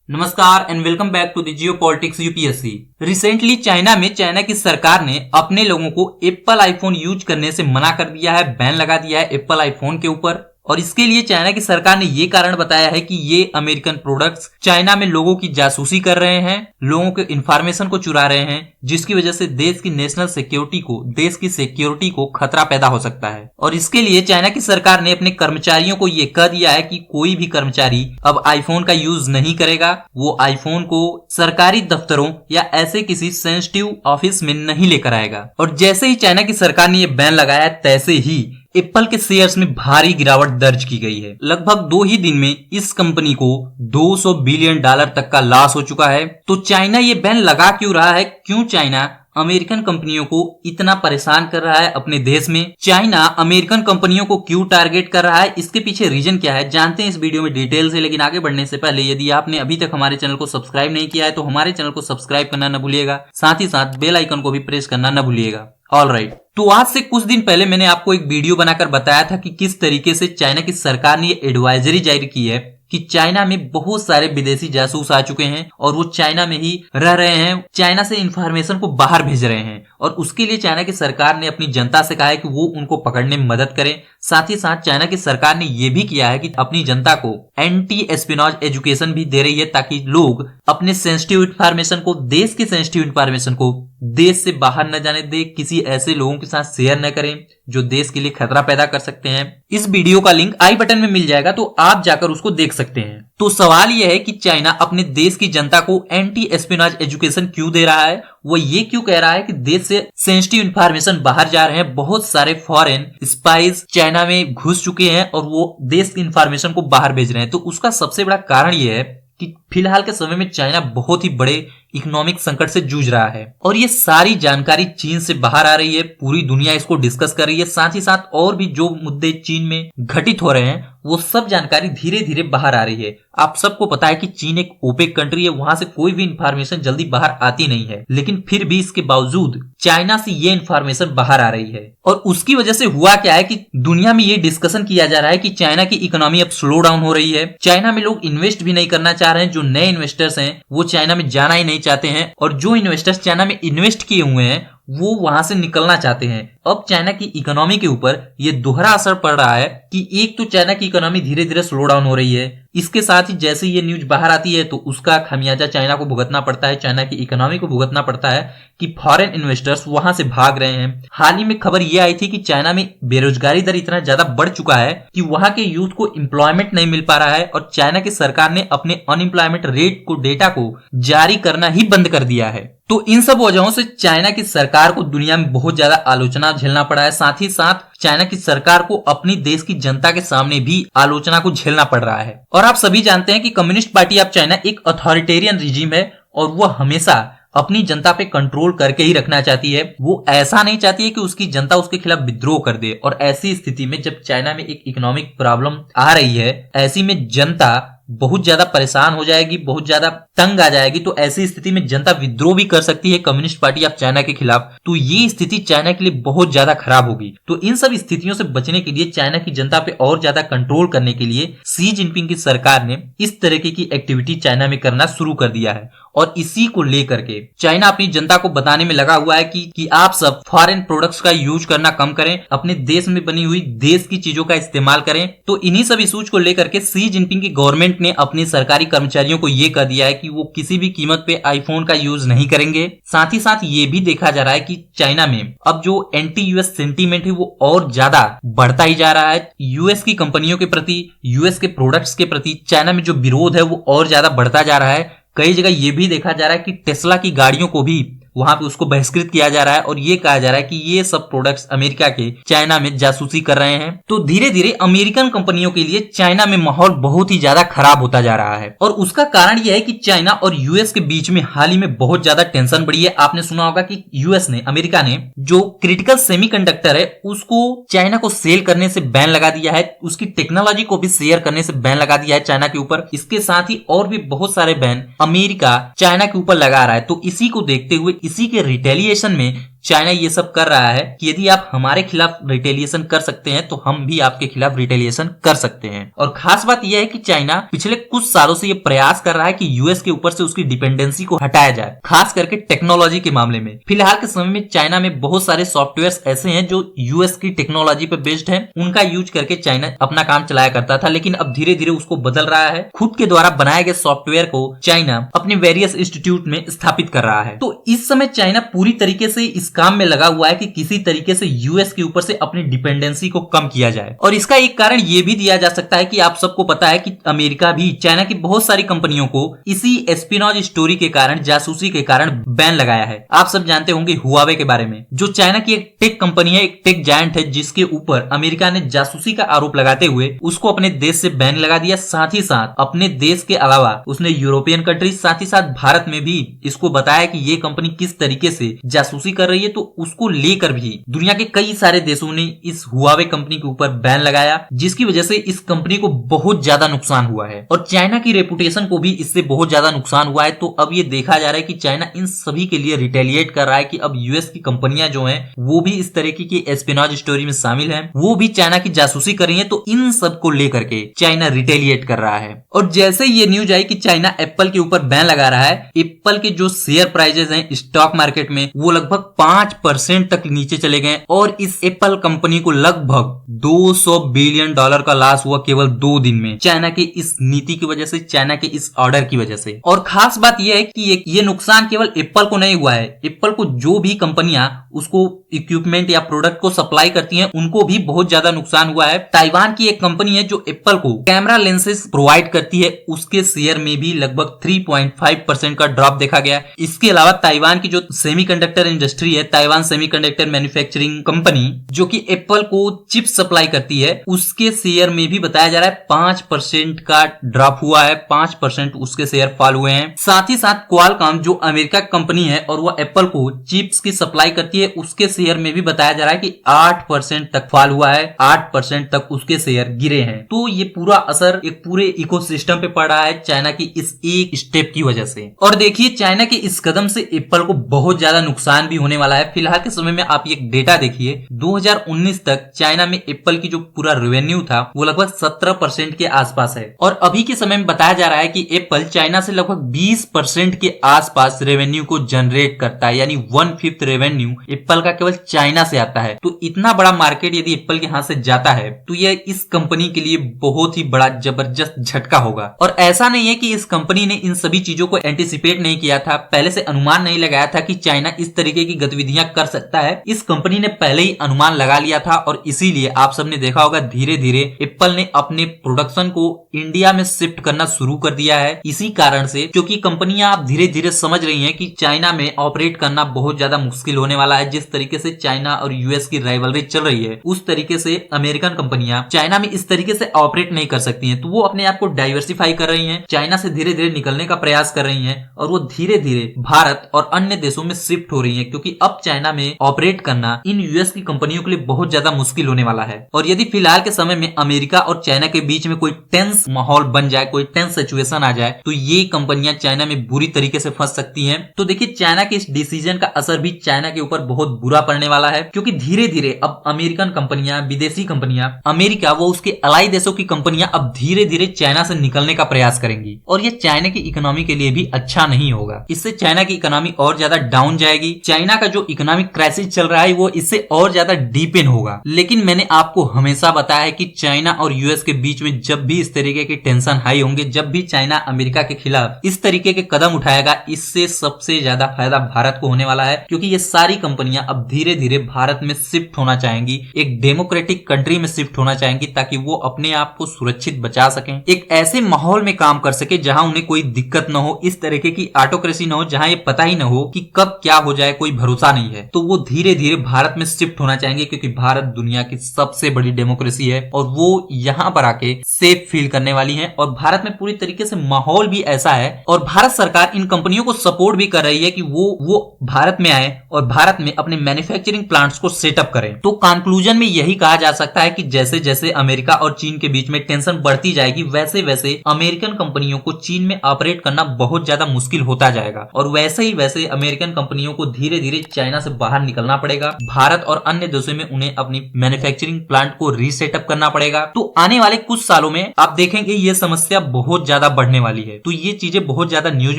नमस्कार and welcome back to the geopolitics UPSC. Recently China में China की सरकार ने अपने लोगों को एप्पल आईफोन यूज करने से मना कर दिया है, बैन लगा दिया है एप्पल आईफोन के ऊपर। और इसके लिए चाइना की सरकार ने ये कारण बताया है कि ये अमेरिकन प्रोडक्ट्स चाइना में लोगों की जासूसी कर रहे हैं, लोगों के इंफॉर्मेशन को चुरा रहे हैं, जिसकी वजह से देश की नेशनल सिक्योरिटी को खतरा पैदा हो सकता है। और इसके लिए चाइना की सरकार ने अपने कर्मचारियों को ये कह दिया है कि कोई भी कर्मचारी अब आईफोन का यूज नहीं करेगा, वो आईफोन को सरकारी दफ्तरों या ऐसे किसी सेंसिटिव ऑफिस में नहीं लेकर आएगा। और जैसे ही चाइना की सरकार ने ये बैन लगाया तैसे ही एप्पल के शेयर्स में भारी गिरावट दर्ज की गई है। लगभग 2 ही दिन में इस कंपनी को $200 बिलियन तक का लॉस हो चुका है। तो चाइना ये बैन लगा क्यों रहा है? क्यों चाइना अमेरिकन कंपनियों को इतना परेशान कर रहा है अपने देश में? चाइना अमेरिकन कंपनियों को क्यों टारगेट कर रहा है? इसके पीछे रीजन क्या है, जानते हैं इस वीडियो में डिटेल से। लेकिन आगे बढ़ने से पहले यदि आपने अभी तक हमारे चैनल को सब्सक्राइब नहीं किया है तो हमारे चैनल को सब्सक्राइब करना न भूलिएगा, साथ ही साथ बेल आइकन को भी प्रेस करना न भूलिएगा। ऑलराइट, तो आज से कुछ दिन पहले मैंने आपको एक वीडियो बनाकर बताया था कि किस तरीके से चाइना की सरकार ने एडवाइजरी जारी की है कि चाइना में बहुत सारे विदेशी जासूस आ चुके हैं और वो चाइना में ही रह रहे हैं, चाइना से इंफॉर्मेशन को बाहर भेज रहे हैं। और उसके लिए चाइना की सरकार ने अपनी जनता से कहा है कि वो उनको पकड़ने में मदद करें। साथ ही साथ चाइना की सरकार ने ये भी किया है कि अपनी जनता को एंटी एस्पिनॉज एजुकेशन भी दे रही है, ताकि लोग अपने सेंसिटिव इंफॉर्मेशन को, देश के सेंसिटिव इंफॉर्मेशन को देश से बाहर न जाने दे, किसी ऐसे लोगों के साथ शेयर न करें जो देश के लिए खतरा पैदा कर सकते हैं। इस वीडियो का लिंक आई बटन में मिल जाएगा, तो आप जाकर उसको देख सकते हैं। तो सवाल यह है कि चाइना अपने देश की जनता को एंटी एस्पिनॉज एजुकेशन क्यों दे रहा है? वो ये क्यों कह रहा है कि देश से सेंसिटिव इंफॉर्मेशन बाहर जा रहे हैं, बहुत सारे फॉरेन स्पाइज चाइना में घुस चुके हैं और वो देश की इंफॉर्मेशन को बाहर भेज रहे हैं। तो उसका सबसे बड़ा कारण यह है कि फिलहाल के समय में चाइना बहुत ही बड़े इकोनॉमिक संकट से जूझ रहा है और ये सारी जानकारी चीन से बाहर आ रही है, पूरी दुनिया इसको डिस्कस कर रही है। साथ ही साथ और भी जो मुद्दे चीन में घटित हो रहे हैं वो सब जानकारी धीरे धीरे बाहर आ रही है। आप सबको पता है कि चीन एक ओपेक कंट्री है, वहां से कोई भी इंफॉर्मेशन जल्दी बाहर आती नहीं है, लेकिन फिर भी इसके बावजूद चाइना से ये इंफॉर्मेशन बाहर आ रही है। और उसकी वजह से हुआ क्या है कि दुनिया में ये डिस्कशन किया जा रहा है कि चाइना की इकोनॉमी अब स्लो डाउन हो रही है, चाइना में लोग इन्वेस्ट भी नहीं करना चाह रहे हैं, जो नए इन्वेस्टर्स हैं वो चाइना में जाना ही नहीं चाहते हैं, और जो इन्वेस्टर्स चाइना में इन्वेस्ट किए हुए हैं वो वहां से निकलना चाहते हैं। अब चाइना की इकोनॉमी के ऊपर ये दोहरा असर पड़ रहा है कि एक तो चाइना की इकोनॉमी धीरे धीरे स्लो डाउन हो रही है, इसके साथ ही जैसे ये न्यूज बाहर आती है तो उसका खमियाजा चाइना को भुगतना पड़ता है, चाइना की इकोनॉमी को भुगतना पड़ता है कि फॉरेन इन्वेस्टर्स वहां से भाग रहे हैं। हाल ही में खबर ये आई थी कि चाइना में बेरोजगारी दर इतना ज्यादा बढ़ चुका है कि वहां के यूथ को एम्प्लॉयमेंट नहीं मिल पा रहा है और चाइना की सरकार ने अपने अनएम्प्लॉयमेंट रेट को, डेटा को जारी करना ही बंद कर दिया है। तो इन सब वजहों से चाइना की सरकार को दुनिया में बहुत ज्यादा आलोचना झेलना पड़ा है। साथ ही साथ चाइना की सरकार को अपनी देश की जनता के सामने भी आलोचना को झेलना पड़ रहा है। और आप सभी जानते हैं कि कम्युनिस्ट पार्टी ऑफ चाइना एक अथॉरिटेरियन रिजीम है और वो हमेशा अपनी जनता पे कंट्रोल करके ही रखना चाहती है। वो ऐसा नहीं चाहती है कि उसकी जनता उसके खिलाफ विद्रोह कर दे। और ऐसी स्थिति में जब चाइना में एक इकोनॉमिक प्रॉब्लम आ रही है, ऐसी में जनता बहुत ज्यादा परेशान हो जाएगी, बहुत ज्यादा तंग आ जाएगी। तो ऐसी स्थिति में जनता विद्रोह भी कर सकती है कम्युनिस्ट पार्टी ऑफ चाइना के खिलाफ। तो ये स्थिति चाइना के लिए बहुत ज्यादा खराब होगी। तो इन सब स्थितियों से बचने के लिए, चाइना की जनता पे और ज्यादा कंट्रोल करने के लिए शी जिनपिंग की सरकार ने इस तरीके की एक्टिविटी चाइना में करना शुरू कर दिया है। और इसी को लेकर के चाइना अपनी जनता को बताने में लगा हुआ है कि आप सब फॉरेन प्रोडक्ट्स का यूज करना कम करें, अपने देश में बनी हुई देश की चीजों का इस्तेमाल करें। तो इन्हीं सब इशूज को लेकर के शी जिनपिंग की गवर्नमेंट ने अपने सरकारी कर्मचारियों को यह कह दिया है कि वो किसी भी कीमत पे आईफोन का यूज नहीं करेंगे। साथ ही साथ ये भी देखा जा रहा है कि चाइना में अब जो एंटी यूएस सेंटीमेंट है वो और ज्यादा बढ़ता ही जा रहा है। यूएस की कंपनियों के प्रति, यूएस के प्रोडक्ट्स के प्रति चाइना में जो विरोध है वो और ज्यादा बढ़ता जा रहा है। कई जगह ये भी देखा जा रहा है कि टेस्ला की गाड़ियों को भी वहां पे उसको बहिष्कृत किया जा रहा है और ये कहा जा रहा है कि ये सब प्रोडक्ट्स अमेरिका के चाइना में जासूसी कर रहे हैं। तो धीरे धीरे अमेरिकन कंपनियों के लिए चाइना में माहौल बहुत ही ज्यादा खराब होता जा रहा है। और उसका कारण यह है कि चाइना और यूएस के बीच में हाल ही में बहुत ज्यादा टेंशन बढ़ी है। आपने सुना होगा कि यूएस ने, अमेरिका ने जो क्रिटिकल सेमीकंडक्टर है उसको चाइना को सेल करने से बैन लगा दिया है, उसकी टेक्नोलॉजी को भी शेयर करने से बैन लगा दिया है चाइना के ऊपर। इसके साथ ही और भी बहुत सारे बैन अमेरिका चाइना के ऊपर लगा रहा है। तो इसी को देखते हुए, इसी के रिटेलिएशन में चाइना ये सब कर रहा है कि यदि आप हमारे खिलाफ रिटेलिएशन कर सकते हैं तो हम भी आपके खिलाफ रिटेलिएशन कर सकते हैं। और खास बात यह है कि चाइना पिछले कुछ सालों से ये प्रयास कर रहा है कि यूएस के ऊपर से उसकी डिपेंडेंसी को हटाया जाए, खास करके टेक्नोलॉजी के मामले में। फिलहाल के समय में चाइना में बहुत सारे सॉफ्टवेयर ऐसे हैं जो यूएस की टेक्नोलॉजी पे बेस्ड है, उनका यूज करके चाइना अपना काम चलाया करता था, लेकिन अब धीरे धीरे उसको बदल रहा है। खुद के द्वारा बनाए गए सॉफ्टवेयर को चाइना अपने वेरियस इंस्टीट्यूट में स्थापित कर रहा है। तो इस समय चाइना पूरी तरीके से इस काम में लगा हुआ है कि किसी तरीके से यूएस के ऊपर से अपनी डिपेंडेंसी को कम किया जाए। और इसका एक कारण ये भी दिया जा सकता है कि आप सबको पता है कि अमेरिका भी चाइना की बहुत सारी कंपनियों को इसी एस्पिनॉज स्टोरी के कारण, जासूसी के कारण बैन लगाया है। आप सब जानते होंगे हुआवे के बारे में, जो चाइना की एक टेक कंपनी है, एक टेक जायंट है, जिसके ऊपर अमेरिका ने जासूसी का आरोप लगाते हुए उसको अपने देश से बैन लगा दिया। साथ ही साथ अपने देश के अलावा उसने यूरोपियन कंट्रीज, साथ ही साथ भारत में भी इसको बताया कि ये कंपनी किस तरीके से जासूसी कर रही है। तो उसको लेकर भी दुनिया के कई सारे देशों ने इस हुआवे कंपनी के ऊपर बैन लगाया, जिसकी वजह से इस कंपनी को बहुत ज्यादा नुकसान हुआ है और चाइना की रेपुटेशन को भी इससे बहुत ज्यादा नुकसान हुआ है। तो अब ये देखा जा रहा है कि चाइना इन सभी के लिए रिटेलिएट कर रहा है कि अब यूएस की कंपनियां जो हैं वो भी इस तरीके की एस्पिनॉज स्टोरी में शामिल हैं, वो भी चाइना की जासूसी कर रही है। तो इन सब को लेकर के चाइना रिटेलिएट कर रहा है। और जैसे ये न्यूज आई कि चाइना एप्पल के ऊपर बैन लगा रहा है, एप्पल के जो शेयर प्राइजेस हैं स्टॉक मार्केट में वो लगभग 5% तक नीचे चले गए और इस एप्पल कंपनी को लगभग $200 बिलियन का लॉस हुआ केवल 2 दिन में, चाइना की इस नीति की वजह से, चाइना के इस ऑर्डर की वजह से। और खास बात यह है कि ये नुकसान केवल एप्पल को नहीं हुआ है, एप्पल को जो भी कंपनियां उसको इक्विपमेंट या प्रोडक्ट को सप्लाई करती हैं उनको भी बहुत ज्यादा नुकसान हुआ है। ताइवान की एक कंपनी है जो एप्पल को कैमरा लेंसेज प्रोवाइड करती है, उसके शेयर में भी लगभग 3.5% का ड्रॉप देखा गया। इसके अलावा ताइवान की जो सेमीकंडक्टर इंडस्ट्री है, ताइवान सेमीकंडक्टर मैन्युफैक्चरिंग कंपनी, जो कि एप्पल को चिप सप्लाई करती है, उसके शेयर में भी बताया जा रहा है 5% का ड्रॉप हुआ है, 5% उसके शेयर फॉल हुए हैं। साथ ही साथ क्वालकॉम जो अमेरिका कंपनी है और वो एप्पल को चिप्स की सप्लाई करती है, उसके शेयर में भी बताया जा रहा है कि 8% तक फॉल हुआ है, 8% तक उसके शेयर गिरे हैं। तो ये पूरा असर एक पूरे इकोसिस्टम पे पड़ रहा है चाइना की इस एक स्टेप की वजह से। और देखिए चाइना के इस कदम से एप्पल को बहुत ज्यादा नुकसान भी होने वाला है। फिलहाल के समय में आप ये डेटा देखिए, 2019 तक चाइना में एप्पल की जो पूरा रेवेन्यू था वो लगभग 17% के आसपास है और अभी के समय में बताया जा रहा है कि एप्पल चाइना से लगभग 20% के आसपास रेवेन्यू को जनरेट करता है, यानी 1/5 रेवेन्यू एप्पल का केवल चाइना से आता है। तो इतना बड़ा मार्केट यदि एप्पल के हाथ से जाता है तो यह इस कंपनी के लिए बहुत ही बड़ा जबरदस्त झटका होगा। और ऐसा नहीं है कि इस कंपनी ने इन सभी चीजों को एंटिसिपेट नहीं किया था, पहले से अनुमान नहीं लगाया था कि चाइना इस तरीके की गतिविधियां कर सकता है। इस कंपनी ने पहले ही अनुमान लगा लिया था और इसीलिए आप सबने देखा होगा धीरे धीरे एप्पल ने अपने प्रोडक्शन को इंडिया में शिफ्ट करना शुरू कर दिया है। इसी कारण से, क्योंकि कंपनियां आप धीरे धीरे समझ रही हैं कि चाइना में ऑपरेट करना बहुत ज्यादा मुश्किल होने वाला है। जिस तरीके से चाइना और यूएस की राइवलरी चल रही है उस तरीके से अमेरिकन कंपनियां चाइना में इस तरीके से ऑपरेट नहीं कर सकती हैं, तो वो अपने आप को डाइवर्सिफाई कर रही हैं, चाइना से धीरे धीरे निकलने का प्रयास कर रही हैं और वो धीरे धीरे भारत और अन्य देशों में शिफ्ट हो रही हैं, क्योंकि अब चाइना में ऑपरेट करना इन यूएस की कंपनियों के लिए बहुत ज्यादा मुश्किल होने वाला है। और यदि फिलहाल के समय में अमेरिका और चाइना के बीच में कोई टेंस माहौल बन जाए, कोई टेंस सिचुएशन आ जाए, तो ये कंपनियां चाइना में बुरी तरीके से फंस सकती हैं। तो देखिए चाइना के इस डिसीजन का असर भी चाइना के ऊपर बहुत बुरा पड़ने वाला है, क्योंकि धीरे धीरे अब अमेरिकन कंपनियां, विदेशी कंपनियां, अमेरिका वो उसके अलाई देशों की कंपनियां अब धीरे धीरे चाइना से निकलने का प्रयास करेंगी और ये चाइना की इकोनॉमी के लिए भी अच्छा नहीं होगा। इससे चाइना की इकोनॉमी और ज्यादा डाउन जाएगी। चाइना का जो इकोनॉमिक क्राइसिस चल रहा है वो इससे और ज्यादा डीपेन होगा। लेकिन मैंने आपको हमेशा बताया है कि चाइना और यूएस के बीच में जब भी इस तरीके के टेंशन हाई होंगे, जब भी चाइना अमेरिका के खिलाफ इस तरीके के कदम उठाएगा, इससे सबसे ज्यादा फायदा भारत को होने वाला है, क्योंकि ये सारी कंपनियां अब धीरे धीरे भारत में शिफ्ट होना चाहेंगी, एक डेमोक्रेटिक कंट्री में शिफ्ट होना चाहेंगी, ताकि वो अपने आप को सुरक्षित बचा सकें, एक ऐसे माहौल में काम कर सके जहां उन्हें कोई दिक्कत न हो, इस तरीके की ऑटोक्रेसी न हो जहां ये पता ही न हो कि कब क्या हो जाए, कोई भरोसा नहीं है। तो वो धीरे धीरे भारत में शिफ्ट होना चाहेंगे, क्योंकि भारत दुनिया की सबसे बड़ी डेमोक्रेसी है और वो यहाँ पर आके सेफ फील करने वाली है। और भारत में पूरी तरीके से माहौल भी ऐसा है और भारत सरकार इन कंपनियों को सपोर्ट भी कर रही है कि वो भारत में आए और भारत में अपने मैन्युफैक्चरिंग प्लांट्स को सेटअप करें। तो कंक्लूजन में यही कहा जा सकता है कि जैसे जैसे अमेरिका और चीन के बीच में टेंशन बढ़ती जाएगी, वैसे वैसे अमेरिकन कंपनियों को चीन में ऑपरेट करना बहुत ज्यादा मुश्किल होता जाएगा और वैसे ही वैसे अमेरिकन कंपनियों को धीरे धीरे चाइना से बाहर निकलना पड़ेगा। भारत और अन्य देशों में उन्हें अपनी मैन्युफैक्चरिंग प्लांट को रीसेटअप करना पड़ेगा। तो आने वाले कुछ सालों में आप देखेंगे ये समस्या बहुत ज्यादा बढ़ने वाली है। तो ये चीजें बहुत ज्यादा न्यूज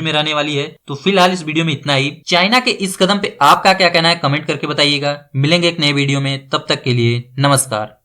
में रहने वाली है। तो फिलहाल इस वीडियो में इतना ही। चाइना के इस कदम पे आपका क्या कहना है कमेंट करके बताइएगा। मिलेंगे एक नए वीडियो में, तब तक के लिए नमस्कार।